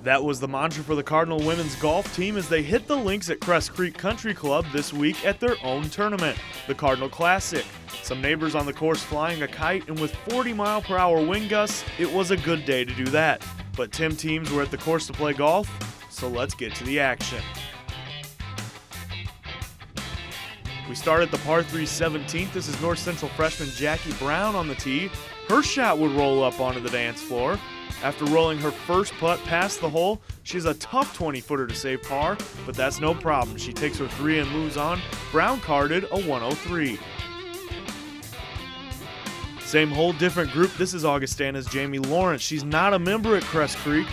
That was the mantra for the Cardinal women's golf team as they hit the links at Cress Creek Country Club this week at their own tournament, the Cardinal Classic. Some neighbors on the course flying a kite, and with 40-mile-per-hour wind gusts, it was a good day to do that. But teams were at the course to play golf, so let's get to the action. We start at the par 3 17th. This is North Central freshman Jackie Brown on the tee. Her shot would roll up onto the dance floor. After rolling her first putt past the hole, she has a tough 20-footer to save par, but that's no problem. She takes her 3 and moves on. Brown carded a 103. Same hole, different group. This is Augustana's Jamie Lawrence. She's not a member at Cress Creek,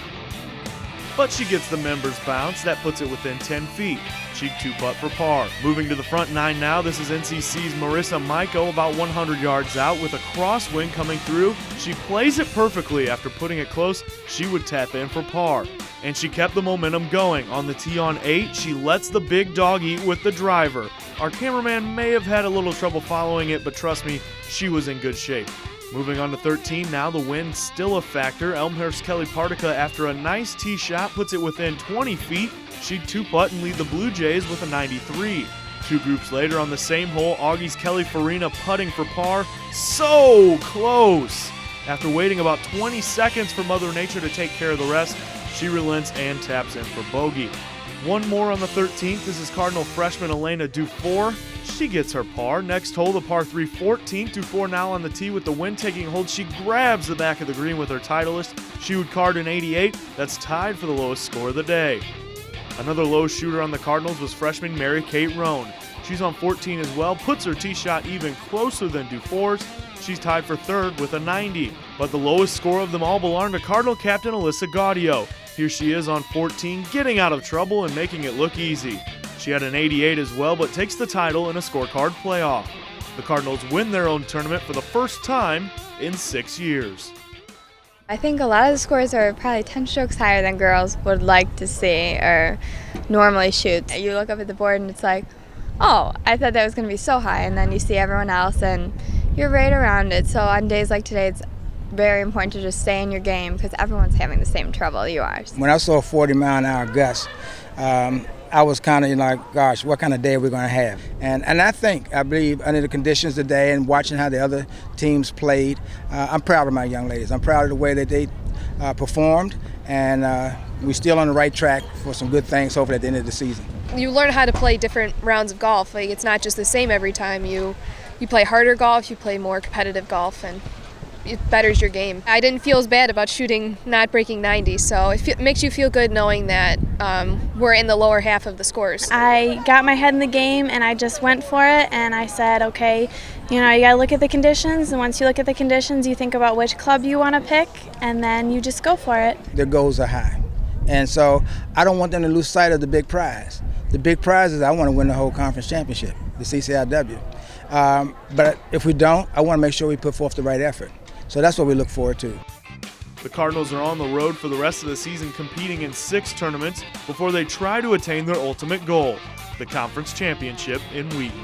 but she gets the members bounce. That puts it within 10 feet. She'd 2-putt for par. Moving to the front 9 now, this is NCC's Marissa Maiko about 100 yards out with a crosswind coming through. She plays it perfectly. After putting it close, she would tap in for par. And she kept the momentum going. On the tee on 8, she lets the big dog eat with the driver. Our cameraman may have had a little trouble following it, but trust me, she was in good shape. Moving on to 13, now the wind still a factor. Elmhurst Kelly Partica, after a nice tee shot, puts it within 20 feet. She'd 2-putt and lead the Blue Jays with a 93. 2 groups later on the same hole, Augie's Kelly Farina putting for par. So close! After waiting about 20 seconds for Mother Nature to take care of the rest, she relents and taps in for bogey. One more on the 13th. This is Cardinal freshman Elena Dufour. She gets her par. Next hole, the par 3 14th. Dufour now on the tee with the wind taking hold. She grabs the back of the green with her Titleist. She would card an 88. That's tied for the lowest score of the day. Another low shooter on the Cardinals was freshman Mary Kate Roan. She's on 14 as well, puts her tee shot even closer than Dufour's. She's tied for third with a 90. But the lowest score of them all belonged to Cardinal captain Alyssa Gaudio. Here she is on 14, getting out of trouble and making it look easy. She had an 88 as well, but takes the title in a scorecard playoff. The Cardinals win their own tournament for the first time in 6 years. I think a lot of the scores are probably 10 strokes higher than girls would like to see or normally shoot. You look up at the board and it's like, oh, I thought that was going to be so high, and then you see everyone else and you're right around it. So on days like today, it's very important to just stay in your game because everyone's having the same trouble you are. When I saw a 40-mile-an-hour gust, I was kind of like, gosh, what kind of day are we going to have? And I believe under the conditions today and watching how the other teams played, I'm proud of my young ladies. I'm proud of the way that they performed, and we're still on the right track for some good things, hopefully at the end of the season. You learn how to play different rounds of golf. Like, it's not just the same every time. You play harder golf, you play more competitive golf, and it betters your game. I didn't feel as bad about shooting not breaking 90, so it makes you feel good knowing that we're in the lower half of the scores. I got my head in the game and I just went for it, and I said, okay, you gotta look at the conditions, and once you look at the conditions, you think about which club you want to pick, and then you just go for it. Their goals are high, and so I don't want them to lose sight of the big prize. The big prize is I want to win the whole conference championship, the CCIW. But if we don't, I want to make sure we put forth the right effort. So that's what we look forward to. The Cardinals are on the road for the rest of the season, competing in 6 tournaments before they try to attain their ultimate goal, the conference championship in Wheaton.